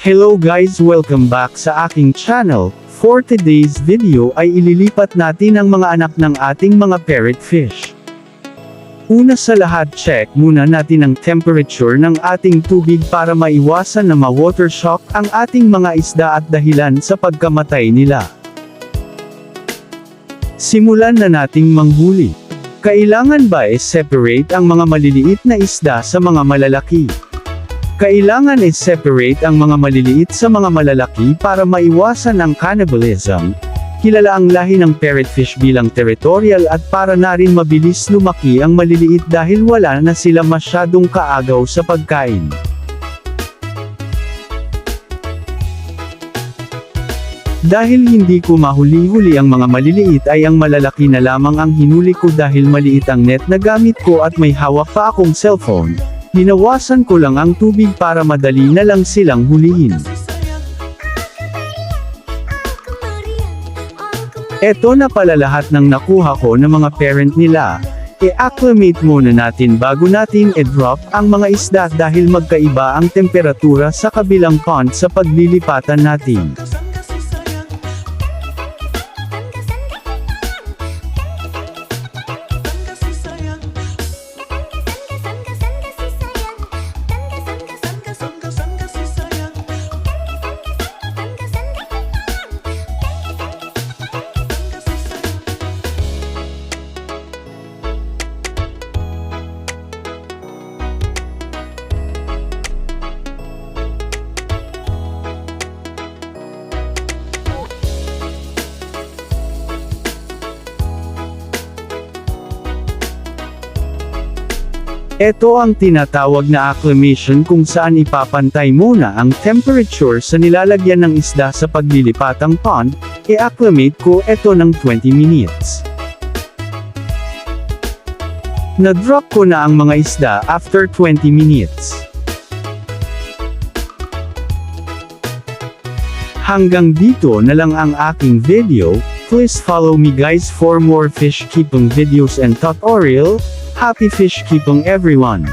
Hello guys, welcome back sa aking channel. For today's video ay ililipat natin ang mga anak ng ating mga parrotfish. Una sa lahat, check muna natin ang temperature ng ating tubig para maiwasan na ma-water shock ang ating mga isda at dahilan sa pagkamatay nila. Simulan na nating manghuli. Kailangan ba separate ang mga maliliit na isda sa mga malalaki? Kailangan separate ang mga maliliit sa mga malalaki para maiwasan ang cannibalism. Kilala ang lahi ng parrotfish bilang territorial at para na rin mabilis lumaki ang maliliit dahil wala na sila masyadong kaagaw sa pagkain. Dahil hindi ko mahuli-huli ang mga maliliit ay ang malalaki na lamang ang hinuli ko dahil maliit ang net na gamit ko at may hawak pa akong cellphone. Binawasan ko lang ang tubig para madali na lang silang hulihin. Eto na pala lahat ng nakuha ko ng mga parent nila. I-acclimate muna natin bago natin i-drop ang mga isda dahil magkaiba ang temperatura sa kabilang pond sa paglilipatan natin. Ito ang tinatawag na acclimation kung saan ipapantay muna ang temperature sa nilalagyan ng isda sa paglilipatang pond. I-acclimate ko ito ng 20 minutes. Na-drop ko na ang mga isda after 20 minutes. Hanggang dito na lang ang aking video. Please follow me guys for more fish keeping videos and tutorial. Happy fish keeping everyone!